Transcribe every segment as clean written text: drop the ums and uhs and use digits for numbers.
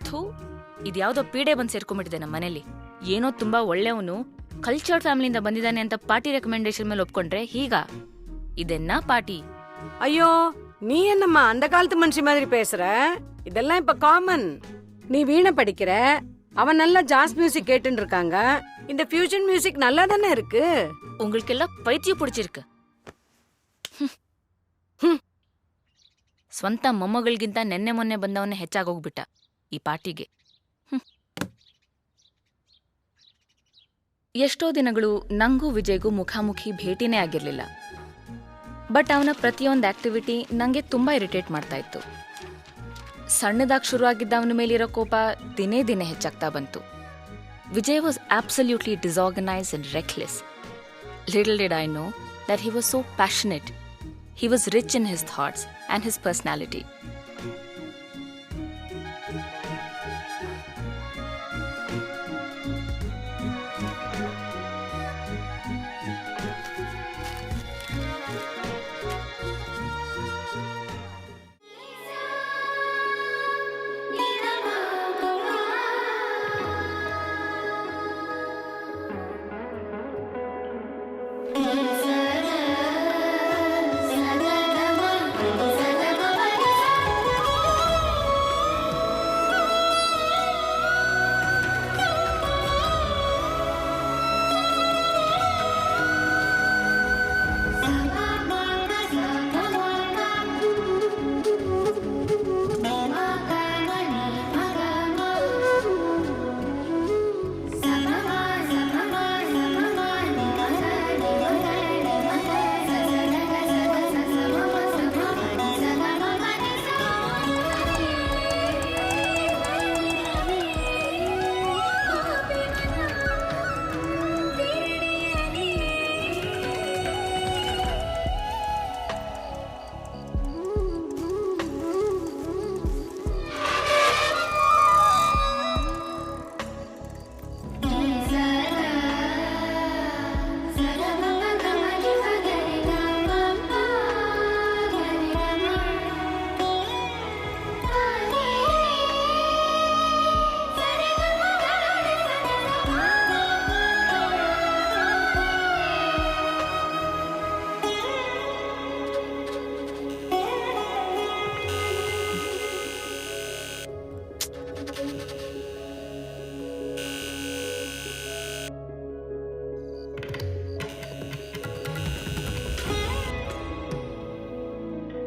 ಥೂ, ಇದ್ಯಾವುದೋ ಪೀಡೆ ಬಂದು ಸೇರ್ಕೊಂಡ್ಬಿಟ್ಟಿದೆ ನಮ್ಮ ಮನೇಲಿ. ಏನೋ ತುಂಬಾ ಒಳ್ಳೆಯವನು ಕಲ್ಚರ್ಡ್ ಫ್ಯಾಮಿಲಿಯಿಂದ ಬಂದಿದ್ದಾನೆ ಅಂತ ಪಾರ್ಟಿ ರೆಕಮೆಂಡೇಶನ್ ಮೇಲೆ ಒಪ್ಕೊಂಡ್ರೆ ಹೀಗ ಇದೆನ್ನ ಪಾರ್ಟಿ? ஐயோ, நீ என்னம்மா அந்த காலத்து மனுஷி மாதிரி பேசுற? இதெல்லாம் இப்ப காமன். நீ வீணை படிக்கிற, அவன் நல்லா ஜாஸ் மியூசிக் கேட்டுன்னு இருக்காங்க. இந்த ஃபியூஷன் மியூசிக் நல்லா தானே இருக்கு. உங்களுக்கெல்லாம் பைத்தியம் பிடிச்சிருக்கு. ಸ್ವಂತ ಮೊಮ್ಮಗಳಿಗಿಂತ ನೆನ್ನೆ ಮೊನ್ನೆ ಬಂದವನ್ನೇ ಹೆಚ್ಚಾಗೋಗ್ಬಿಟ್ಟ ಈ ಪಾರ್ಟಿಗೆ. ಎಷ್ಟೋ ದಿನಗಳು ನಂಗೂ ವಿಜಯ್ಗೂ ಮುಖಾಮುಖಿ ಭೇಟಿನೇ ಆಗಿರ್ಲಿಲ್ಲ. ಬಟ್ ಅವನ ಪ್ರತಿಯೊಂದು ಆಕ್ಟಿವಿಟಿ ನಂಗೆ ತುಂಬಾ ಇರಿಟೇಟ್ ಮಾಡ್ತಾ ಇತ್ತು. ಸಣ್ಣದಾಗಿ ಶುರುವಾಗಿದ್ದ ಅವನ ಮೇಲಿರೋ ಕೋಪ ದಿನೇ ದಿನೇ ಹೆಚ್ಚಾಗ್ತಾ ಬಂತು. Vijay was absolutely disorganised and reckless. Little did I know that he was so passionate. He was rich in his thoughts and his personality.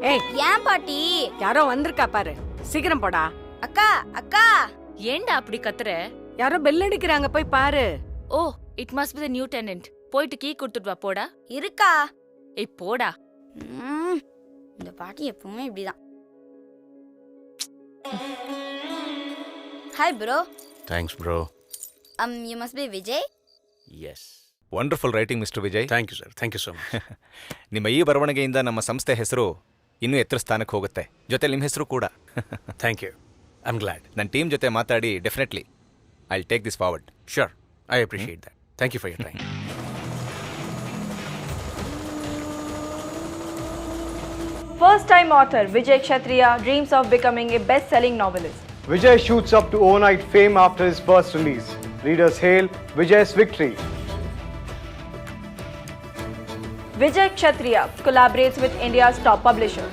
ஏய், ஏன் பாட்டி? யாரோ வந்திருக்கா பாரு, சீக்கிரம் போடா. அக்கா அக்கா, ஏண்டா அப்படி கத்துற? யாரோ பெல் அடிக்கிறாங்க, போய் பாரு. Oh, it must be the new tenant. போயிட்டு கீ கொடுத்துட்டு வா. போடா. இருக்கா? ஏய் போடா. இந்த பாட்டி எப்பவுமே இப்படிதான். Hi bro. Thanks, bro. You must be Vijay? Yes. Wonderful writing mister Vijay. Thank you, sir. Thank you so much. ನಿಮ್ಮ ಈ ಬರವಣಿಗೆಯಿಂದ ನಮ್ಮ ಸಂಸ್ಥೆ ಹೆಸರು ಇನ್ನೂ ಎತ್ತರ ಸ್ಥಾನಕ್ಕೆ ಹೋಗುತ್ತೆ. ಜೊತೆ ನಿಮ್ಮ ಹೆಸರು ಕೂಡ. Thank you. I'm glad. ನನ್ನ ಟೀಮ್ ಜೊತೆ ಮಾತಾಡಿ definitely I take this forward. Sure. I appreciate that. Thank you for your time. First-time author Vijay Kshatriya dreams of becoming a best-selling novelist. Vijay shoots up to overnight fame after his first release. Readers hail Vijay's victory. Vijay Kshatriya collaborates with India's top publisher.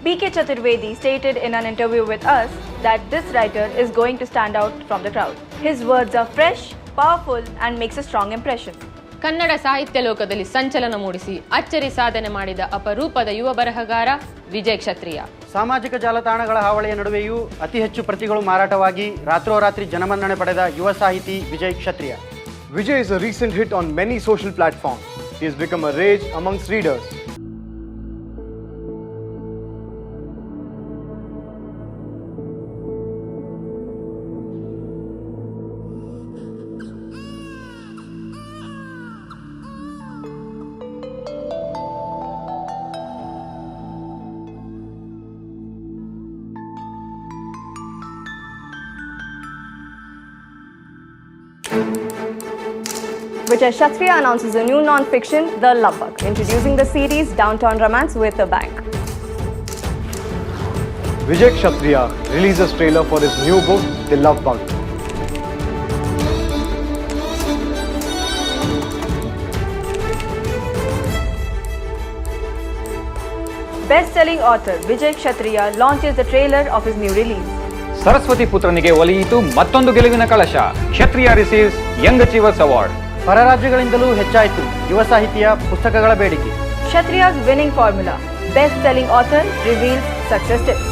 B.K. Chaturvedi stated in an interview with us that this writer is going to stand out from the crowd. His words are fresh, powerful and makes a strong impression. Kannada ಸಾಹಿತ್ಯ ಲೋಕದಲ್ಲಿ ಸಂಚಲನ ಮೂಡಿಸಿ ಅಚ್ಚರಿ ಸಾಧನೆ ಮಾಡಿದ ಅಪರೂಪದ ಯುವ ಬರಹಗಾರ ವಿಜಯ್ ಕ್ಷತ್ರಿಯ. ಸಾಮಾಜಿಕ ಜಾಲತಾಣಗಳ ಹಾವಳಿಯ ನಡುವೆಯೂ ಅತಿ ಹೆಚ್ಚು ಪ್ರತಿಗಳು ಮಾರಾಟವಾಗಿ ರಾತ್ರೋರಾತ್ರಿ ಜನಮನ್ನಣೆ ಪಡೆದ ಯುವ ಸಾಹಿತಿ ವಿಜಯ್ ಕ್ಷತ್ರಿಯ. Vijay is a recent hit on many social platforms. He has become a rage amongst readers. Vijay Kshatriya announces a new non-fiction, The Love Bug, introducing the series Downtown Romance with a Bang. Vijay Kshatriya releases trailer for his new book, The Love Bug. Best-selling author Vijay Kshatriya launches the trailer of his new release. Saraswati ಪುತ್ರನಿಗೆ ಒಲಿಯಿತು ಮತ್ತೊಂದು ಗೆಲುವಿನ ಕಳಶ. ಕ್ಷತ್ರಿಯ receives Young achievers award. ಹೊರ ರಾಜ್ಯಗಳಿಂದಲೂ ಹೆಚ್ಚಾಯಿತು ಯುವ ಸಾಹಿತಿಯ ಪುಸ್ತಕಗಳ ಬೇಡಿಕೆ. Kshatriya's winning formula. Best-selling author reveals success tips.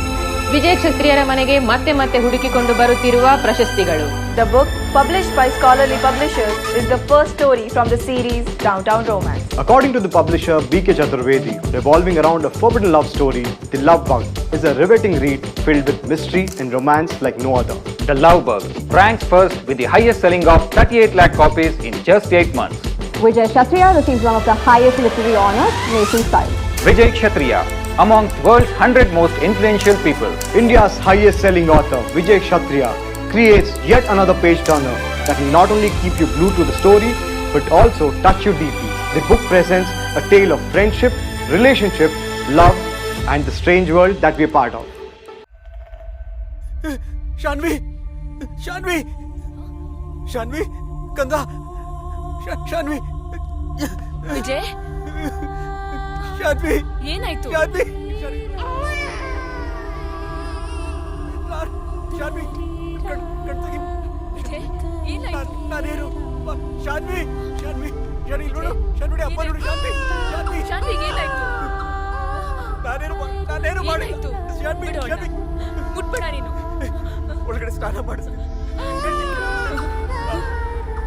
Vijay ಕ್ಷತ್ರಿಯರ ಮನೆಗೆ ಮತ್ತೆ ಮತ್ತೆ ಹುಡುಕಿಕೊಂಡು ಬರುತ್ತಿರುವ ಪ್ರಶಸ್ತಿಗಳು. The book, published by scholarly publishers, is the first story from the series Downtown Romance. According to the publisher B.K. Chaturvedi, revolving around a forbidden love story, The Love Bug is a riveting read filled with mystery and romance like no other. The Love Bug ranks first with the highest selling of 38 lakh copies in just 8 months. Vijay Kshatriya receives one of the highest literary honors nationwide. Vijay Kshatriya, amongst world's 100 most influential people. India's highest selling author, Vijay Kshatriya, creates yet another page turner that will not only keep you glued to the story, but also touch you deeply. The book presents a tale of friendship, relationship, love, and the strange world that we are part of. Shanvi Shanvi Shanvi ಕಂದ ಶಾನ್ವಿ ವಿಜಯ್, ಶಾನ್ವಿ ಏನಾಯ್ತು? ಶಾನ್ವಿ ಶಾನ್ವಿ ಕಣ್ತಗಿ ವಿಜಯ್, ಏನಾಯ್ತು? ನಾನೇನು ಶಾನ್ವಿ ಶಾನ್ವಿ ಶಾನ್ವಿ ನೋಡು ಶಾನ್ವಿ ಅಪ್ಪ ನೋಡು ಶಾನ್ವಿ ಶಾನ್ವಿ ಶಾನ್ವಿಗೆ ಏನಾಯ್ತು? ನಾನೇನು ಮಾಡಿಲ್ಲ ಏನಾಯ್ತು? ಶಾನ್ವಿ ಬಿಡು ಅವ್ಳ್ನ. ಶಾನ್ವಿ ಮುಟ್ಬೇಡ ನೀನು. ಒಳಗಡೆ ಸ್ನಾನ ಮಾಡಿಸ್ರಿ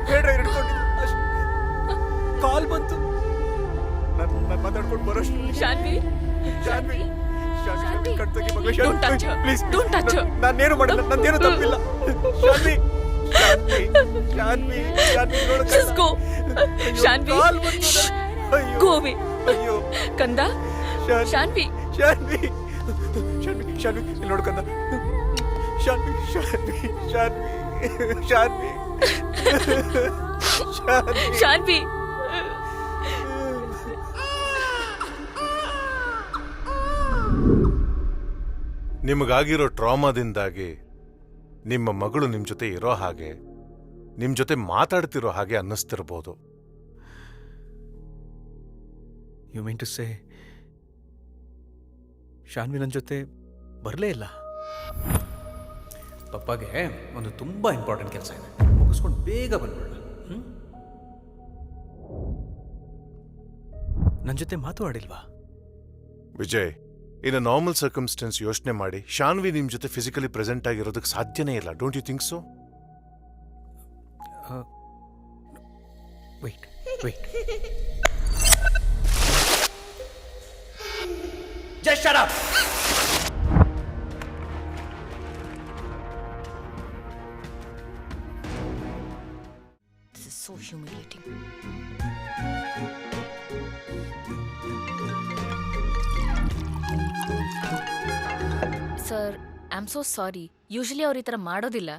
ಬೇಡ ಹಿಡ್ಕೊಂಡಿದ್ದು ಕಾಲ್ ಬಂತು ನಾನು ಮಾತಾಡ್ಕೊಂಡು ಬರೋಷ್ಟು ಶಾನ್ವಿ, ಶಾನ್ವಿ ಶಾನ್ವಿ ಕಣ್ತಗಿ ಮಗಳು Don't touch her. Please Don't touch her. ನಾನೇನು ಮಾಡಿಲ್ಲ ನಂದೇನು ತಪ್ಪಿಲ್ಲ ಶಾನ್ವಿ ಶಾನ್ವಿ ಶಾನ್ವಿ ಶಾನ್ವಿ ನೋಡು Just go. ಶಾನ್ವಿ, ಕಾಲ್ ಬಂತು ಅಯ್ಯೋ go away. ಅಯ್ಯೋ ಕಂದ, ಶಾನ್ವಿ, ಶಾನ್ವಿ ಶಾನ್ವಿ ಶಾನ್ವಿ ಇಲ್ಲಿ ನೋಡು ಕಂದ ಶಾನ್ವಿ ಶಾನ್ವಿ ಶಾನ್ವಿ ಶಾನ್ವಿ ಶಾನ್ವಿ ಶಾನ್ವಿ. ನಿಮಗಾಗಿರೋ ಟ್ರಾಮಾದಿಂದಾಗಿ ನಿಮ್ಮ ಮಗಳು ನಿಮ್ಮ ಜೊತೆ ಇರೋ ಹಾಗೆ ನಿಮ್ಮ ಜೊತೆ ಮಾತಾಡ್ತಿರೋ ಹಾಗೆ ಅನ್ನಿಸ್ತಿರ್ಬೋದು. You mean to say Shanvi ನನ್ನ ಜೊತೆ ಬರಲೇ ಇಲ್ಲ? ಪಪ್ಪಾಗೆ ಒಂದು ತುಂಬ ಇಂಪಾರ್ಟೆಂಟ್ ಕೆಲಸ ಇದೆ, ಮುಗಿಸ್ಕೊಂಡು ಬೇಗ ಬಂದ್ಬಿಡೋಣ. ನನ್ನ ಜೊತೆ ಮಾತಾಡಿಲ್ವಾ? ವಿಜಯ್, ಇನ್ ಅ ನಾರ್ಮಲ್ ಸರ್ಕಮ್ಸ್ಟೆನ್ಸ್ ಯೋಚನೆ ಮಾಡಿ, ಶಾನ್ವಿ ನಿಮ್ಮ ಜೊತೆ ಫಿಸಿಕಲಿ ಪ್ರೆಸೆಂಟ್ ಆಗಿರೋದಕ್ಕೆ ಸಾಧ್ಯನೇ ಇಲ್ಲ. Don't you think so? Wait wait just shut up. This is so humiliating. Sir, I am so sorry. Usually ಅವ್ರು ಈ ಥರ ಮಾಡೋದಿಲ್ಲ.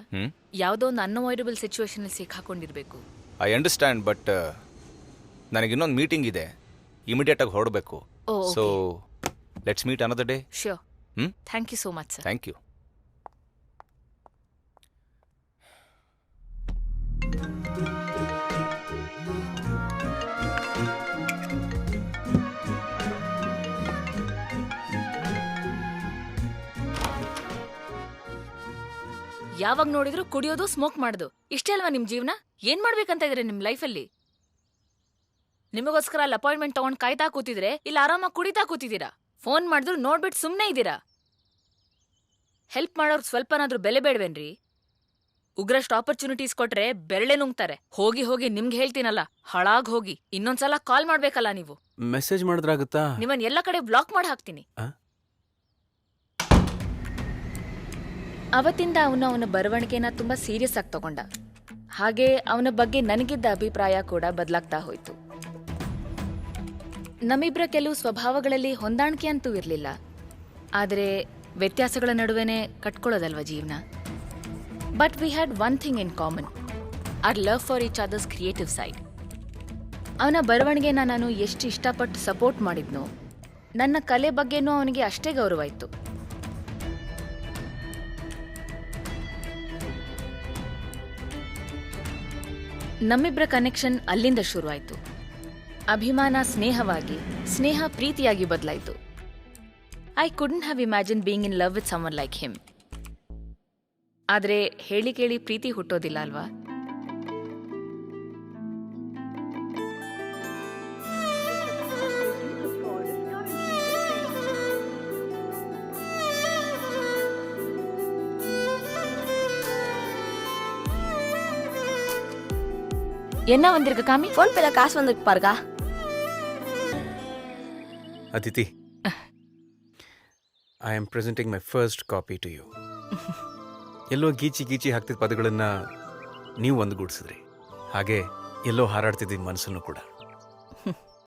ಯಾವುದೋ ಒಂದು ಅನ್ಅವಾಯ್ಡಬಲ್ ಸಿಚುವೇಶನ್ ಸಿಕ್ಕಾಕೊಂಡಿರ್ಬೇಕು. ಐ ಅಂಡರ್ಸ್ಟ್ಯಾಂಡ್, ಬಟ್ ನನಗಿನ್ನೊಂದು ಮೀಟಿಂಗ್ ಇದೆ, ಇಮಿಡಿಯೇಟ್ ಆಗಿ ಹೊರಡಬೇಕು. Oh, so let's meet another day. Sure. Thank you so much sir. Thank you. ಯಾವಾಗ ನೋಡಿದ್ರು ಕುಡಿಯೋದು, ಸ್ಮೋಕ್ ಮಾಡೋದು, ಇಷ್ಟೇ ಅಲ್ವಾ ನಿಮ್ ಜೀವನ? ಏನ್ ಮಾಡ್ಬೇಕಂತ ಇದ್ರೆ ನಿಮ್ ಲೈಫಲ್ಲಿ? ನಿಮಗೋಸ್ಕರ ಅಲ್ಲಿ ಅಪಾಯಿಂಟ್ಮೆಂಟ್ ತಗೊಂಡ್ ಕಾಯ್ತಾ ಕೂತಿದ್ರೆ ಇಲ್ಲ ಆರಾಮಾಗಿ ಕುಡಿತಾ ಕೂತಿದ್ದೀರಾ? ಫೋನ್ ಮಾಡಿದ್ರು ನೋಡ್ಬಿಟ್ಟು ಸುಮ್ಮನೆ ಇದ್ದೀರಾ? ಹೆಲ್ಪ್ ಮಾಡೋರ್ಗೆ ಸ್ವಲ್ಪನಾದ್ರೂ ಬೆಲೆ ಬೇಡವೇನ್ರಿ? ಉಗ್ರಷ್ಟು ಆಪರ್ಚುನಿಟೀಸ್ ಕೊಟ್ರೆ ಬೆರಳೆ ನುಂಗ್ತಾರೆ. ಹೋಗಿ ಹೋಗಿ ನಿಮ್ಗೆ ಹೇಳ್ತೀನಲ್ಲ, ಹಾಳಾಗ್ ಹೋಗಿ. ಇನ್ನೊಂದ್ಸಲ ಕಾಲ್ ಮಾಡ್ಬೇಕಲ್ಲ ನೀವು. ಮೆಸೇಜ್ ಮಾಡಿದ್ರಾಗುತ್ತಾ? ನಿಮ್ಮನ್ ಎಲ್ಲ ಕಡೆ ಬ್ಲಾಕ್ ಮಾಡಿ ಹಾಕ್ತೀನಿ. ಅವತ್ತಿಂದ ಅವನ ಬರವಣಿಗೆನ ತುಂಬಾ ಸೀರಿಯಸ್ ಆಗಿ ತಗೊಂಡ. ಹಾಗೆ ಅವನ ಬಗ್ಗೆ ನನಗಿದ್ದ ಅಭಿಪ್ರಾಯ ಕೂಡ ಬದಲಾಗ್ತಾ ಹೋಯ್ತು. ನಮ್ಮಿಬ್ರ ಕೆಲವು ಸ್ವಭಾವಗಳಲ್ಲಿ ಹೊಂದಾಣಿಕೆ ಅಂತೂ ಇರಲಿಲ್ಲ, ಆದರೆ ವ್ಯತ್ಯಾಸಗಳ ನಡುವೆನೇ ಕಟ್ಕೊಳ್ಳೋದಲ್ವ ಜೀವನ. But we had one thing in common, our love for each others creative side. ಅವನ ಬರವಣಿಗೆನ ನಾನು ಎಷ್ಟು ಇಷ್ಟಪಟ್ಟು ಸಪೋರ್ಟ್ ಮಾಡಿದ್ನೋ, ನನ್ನ ಕಲೆ ಬಗ್ಗೆನೂ ಅವನಿಗೆ ಅಷ್ಟೇ ಗೌರವ ಇತ್ತು. ನಮ್ಮಿಬ್ಬರ ಕನೆಕ್ಷನ್ ಅಲ್ಲಿಂದ ಶುರುವಾಯಿತು. ಅಭಿಮಾನ ಸ್ನೇಹವಾಗಿ, ಸ್ನೇಹ ಪ್ರೀತಿಯಾಗಿ ಬದಲಾಯಿತು. I couldn't have imagine being in love with someone like him. ಆದರೆ ಹೇಳಿ ಕೇಳಿ ಪ್ರೀತಿ ಹುಟ್ಟೋದಿಲ್ಲ ಅಲ್ವಾ? என்ன வந்திருக்கு காமி? ஃபோன் பேல காசு வந்துருக்கு பாருக்கா. Aditi, I am presenting my first copy to you. ಎಲ್ಲೋ ಗೀಚಿ ಗೀಚಿ ಹಾಕ್ತಿದ್ದ ಪದಗಳನ್ನು ನೀವು ಒಂದುಗೂಡಿಸಿದ್ರಿ. ಹಾಗೆ ಎಲ್ಲೋ ಹಾರಾಡ್ತಿದ್ದ ಮನಸ್ಸನ್ನು ಕೂಡ.